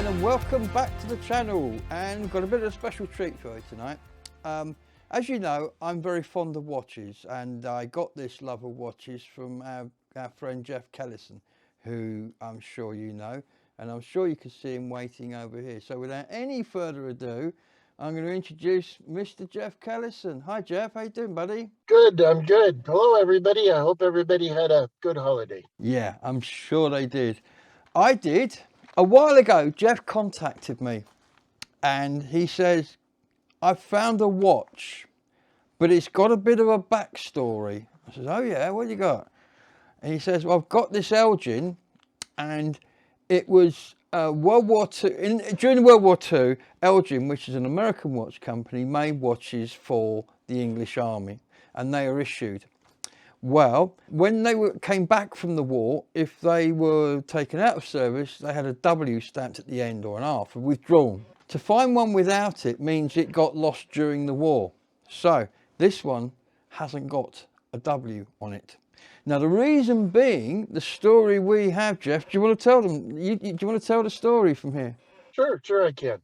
gentlemen, and welcome back to the channel. And we've got a bit of a special treat for you tonight. As you know, I'm very fond of watches, and I got this love of watches from our friend Jeff Kellison, who I'm sure you know, and I'm sure you can see him waiting over here. So without any further ado, I'm going to introduce Mr. Jeff Kellison. Hi Jeff, how you doing, buddy? Good, I'm good. Hello, everybody. I hope everybody had a good holiday. Yeah, I'm sure they did. I did. A while ago, Jeff contacted me and he says, I've found a watch, but it's got a bit of a backstory. I says, oh yeah, what you got? And he says, well, I've got this Elgin, and it was World War II. During World War II, Elgin, which is an American watch company, made watches for the English Army, and they are issued. Well, when they came back from the war, if they were taken out of service, they had a W stamped at the end, or an R for withdrawn. To find one without it means it got lost during the war. So this one hasn't got a W on it. Now the reason being, the story we have, Jeff, do you want to tell them? Do you want to tell the story from here? Sure, I can.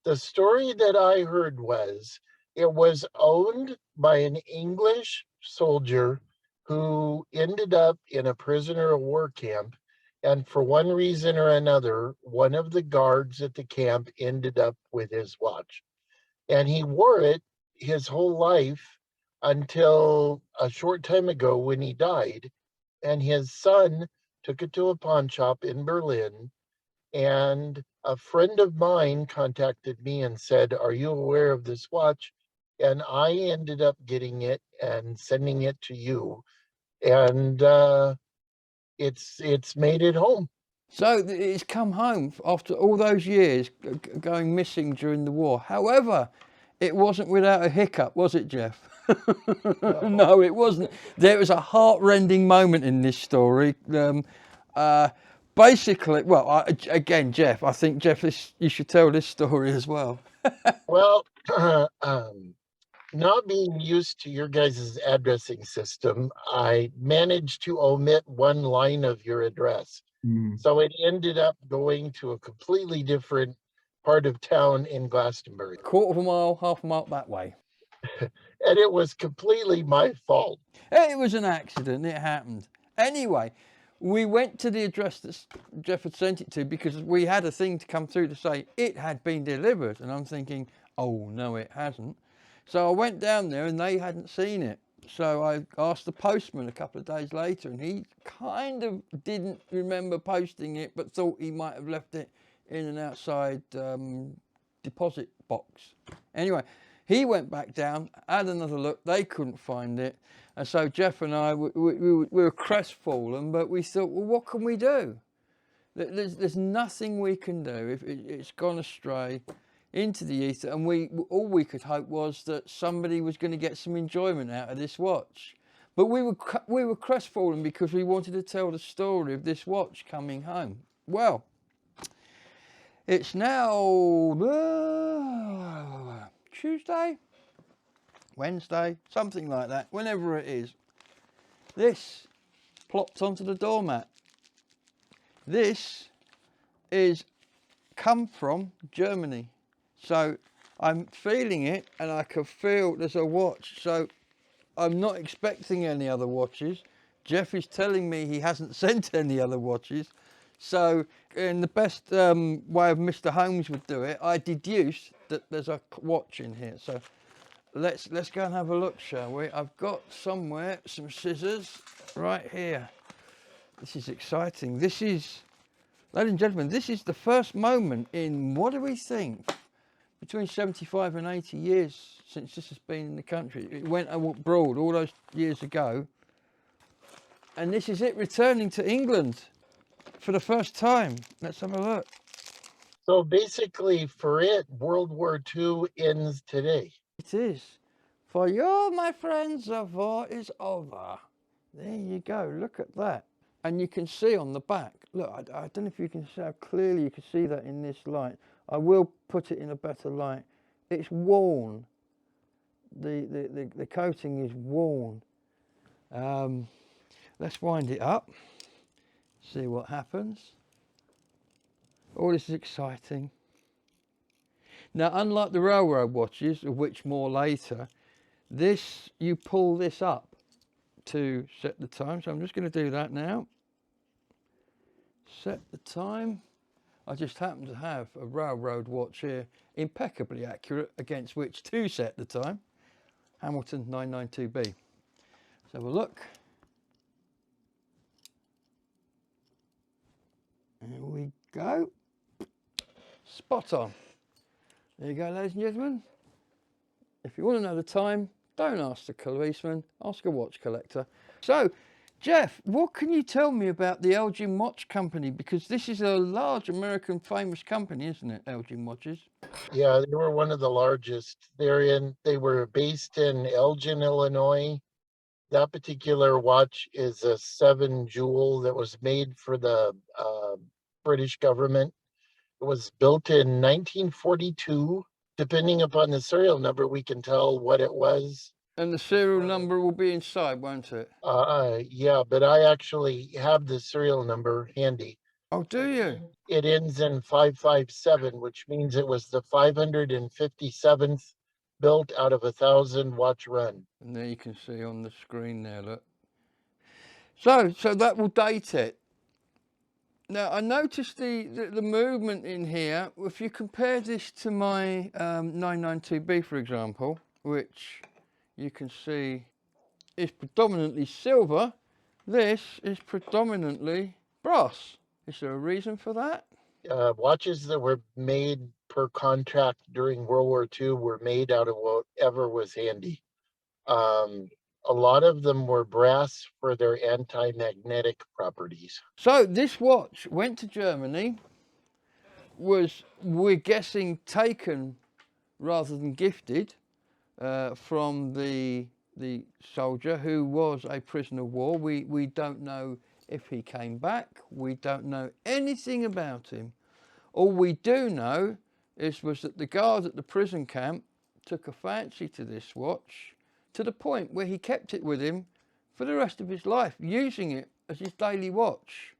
The story that I heard was it was owned by an English soldier who ended up in a prisoner of war camp. And for one reason or another, one of the guards at the camp ended up with his watch. And he wore it his whole life until a short time ago when he died. And his son took it to a pawn shop in Berlin. And a friend of mine contacted me and said, are you aware of this watch? And I ended up getting it and sending it to you. And it's made it home. So it's come home after all those years going missing during the war. However, it wasn't without a hiccup, was it, Jeff? No, it wasn't. There was a heart-rending moment in this story. Basically, well, again, Jeff, I think, Jeff, you should tell this story as well. Well, not being used to your guys' addressing system, I managed to omit one line of your address. So it ended up going to a completely different part of town in Glastonbury. Quarter of a mile, half a mile that way. And it was completely my fault. It was an accident, it happened. Anyway, we went to the address that Jeff had sent it to because we had a thing to come through to say it had been delivered. And I'm thinking, oh no, it hasn't. So I went down there and they hadn't seen it. So I asked the postman a couple of days later, and he kind of didn't remember posting it, but thought he might have left it in an outside deposit box. Anyway, he went back down, had another look, they couldn't find it. And so Jeff and I, we were crestfallen, but we thought, well, what can we do? There's nothing we can do if it's gone astray into the ether, and all we could hope was that somebody was going to get some enjoyment out of this watch. But we were crestfallen because we wanted to tell the story of this watch coming home. Well, it's now Tuesday, Wednesday, something like that, whenever it is. This plopped onto the doormat. This is come from Germany. So I'm feeling it, and I can feel there's a watch. So I'm not expecting any other watches. Jeff is telling me he hasn't sent any other watches. So in the best way of Mr. Holmes would do it, I deduce that there's a watch in here. So let's go and have a look, shall we? I've got somewhere some scissors right here. This is exciting. This is, ladies and gentlemen, this is the first moment in, what do we think, between 75 and 80 years since this has been in the country. It went abroad all those years ago, and this is it returning to England for the first time. Let's have a look. So basically, for it, World War II ends today. It is. For you, my friends, the war is over. There you go, look at that. And you can see on the back, look, I don't know if you can see how clearly you can see that in this light. I will put it in a better light. It's worn. The coating is worn. Let's wind it up, see what happens. All this is exciting. Now, unlike the railroad watches, of which more later, this, you pull this up to set the time. So I'm just going to do that now. Set the time. I just happen to have a railroad watch here, impeccably accurate, against which to set the time. Hamilton 992B. Let's have a look. Here we go. Spot on. There you go, ladies and gentlemen. If you want to know the time, don't ask the policeman, ask a watch collector. So, Jeff, what can you tell me about the Elgin Watch Company? Because this is a large American famous company, isn't it, Elgin Watches? Yeah, they were one of the largest. They were based in Elgin, Illinois. That particular watch is a 7 jewel that was made for the British government. It was built in 1942. Depending upon the serial number, we can tell what it was. And the serial number will be inside, won't it? Yeah, but I actually have the serial number handy. Oh, do you? It ends in 557, which means it was the 557th built out of 1,000 watch run. And there you can see on the screen there, look. So that will date it. Now, I noticed the movement in here. If you compare this to my 992B, for example, which you can see is predominantly silver, this is predominantly brass. Is there a reason for that? Watches that were made per contract during World War II were made out of whatever was handy. A lot of them were brass for their anti-magnetic properties. So this watch went to Germany, was, we're guessing, taken rather than gifted from the soldier who was a prisoner of war. We don't know if he came back. We don't know anything about him. All we do know was that the guard at the prison camp took a fancy to this watch, to the point where he kept it with him for the rest of his life, using it as his daily watch.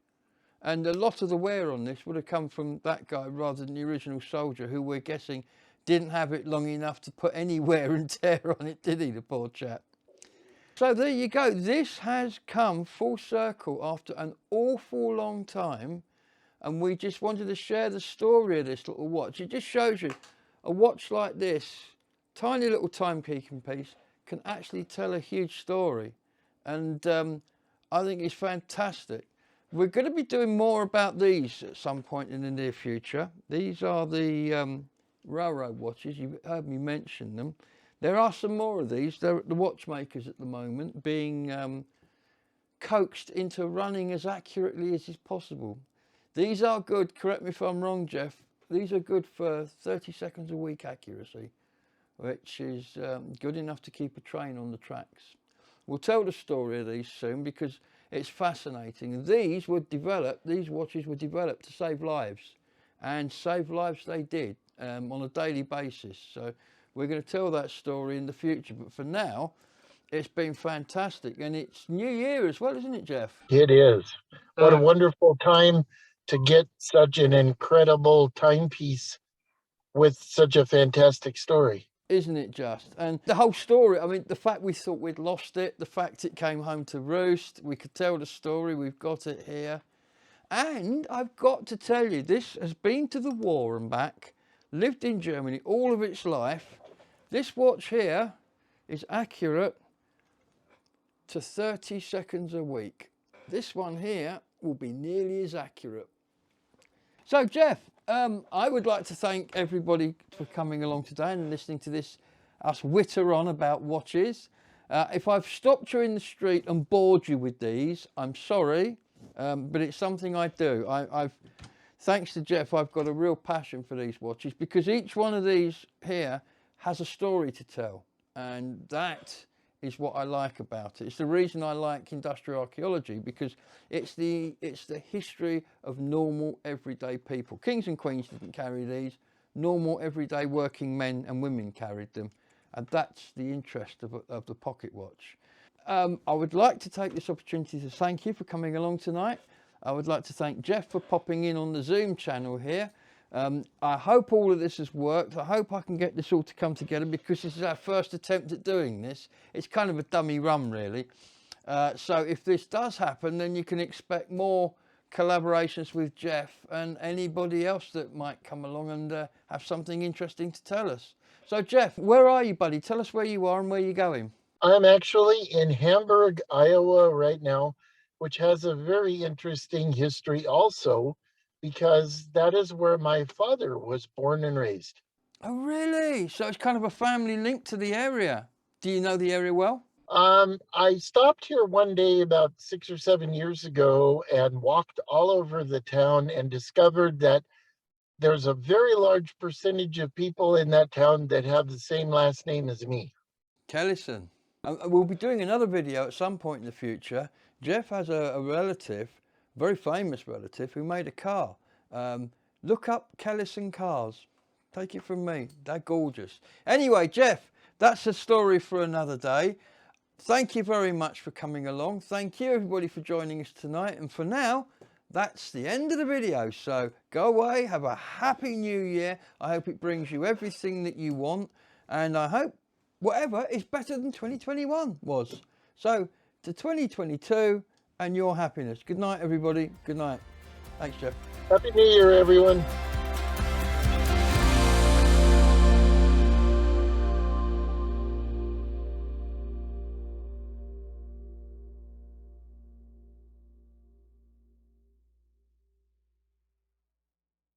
And a lot of the wear on this would have come from that guy rather than the original soldier, who we're guessing didn't have it long enough to put any wear and tear on it, did he, the poor chap? So there you go. This has come full circle after an awful long time, and we just wanted to share the story of this little watch. It just shows you a watch like this, tiny little timekeeping piece, can actually tell a huge story, and I think it's fantastic. We're going to be doing more about these at some point in the near future. These are the railroad watches. You've heard me mention them. There are some more of these. They're at the watchmakers at the moment, being coaxed into running as accurately as is possible. These are good, correct me if I'm wrong, Jeff, these are good for 30 seconds a week accuracy, which is good enough to keep a train on the tracks. We'll tell the story of these soon because it's fascinating. And these watches were developed to save lives, and save lives they did on a daily basis. So we're going to tell that story in the future. But for now, it's been fantastic. And it's New Year as well, isn't it, Jeff? It is. What a wonderful time to get such an incredible timepiece with such a fantastic story. Isn't it just? And the whole story, I mean, the fact we thought we'd lost it, the fact it came home to roost, we could tell the story, we've got it here. And I've got to tell you, this has been to the war and back, lived in Germany all of its life. This watch here is accurate to 30 seconds a week. This one here will be nearly as accurate. So, Jeff, I would like to thank everybody for coming along today and listening to this, us witter on about watches. If I've stopped you in the street and bored you with these, I'm sorry, but it's something I do. Thanks to Jeff, I've got a real passion for these watches because each one of these here has a story to tell, and that is what I like about it. It's the reason I like industrial archaeology, because it's the history of normal everyday people. Kings and queens didn't carry these. Normal everyday working men and women carried them, and that's the interest of the pocket watch. I would like to take this opportunity to thank you for coming along tonight. I would like to thank Jeff for popping in on the Zoom channel here. I hope all of this has worked. I hope I can get this all to come together, because this is our first attempt at doing this. It's kind of a dummy run, really. So if this does happen, then you can expect more collaborations with Jeff and anybody else that might come along and have something interesting to tell us. So Jeff, where are you, buddy? Tell us where you are and where you're going. I'm actually in Hamburg, Iowa right now, which has a very interesting history also, because that is where my father was born and raised. Oh, really? So it's kind of a family link to the area. Do you know the area well? I stopped here one day about 6 or 7 years ago and walked all over the town and discovered that there's a very large percentage of people in that town that have the same last name as me. Kellison. We'll be doing another video at some point in the future. Jeff has a relative, very famous relative, who made a car. Look up Kellison cars. Take it from me. They're gorgeous. Anyway, Jeff, that's a story for another day. Thank you very much for coming along. Thank you everybody for joining us tonight. And for now, that's the end of the video. So go away, have a happy new year. I hope it brings you everything that you want. And I hope whatever is better than 2021 was. So to 2022 and your happiness. Good night, everybody. Good night. Thanks, Jeff. Happy New Year, everyone.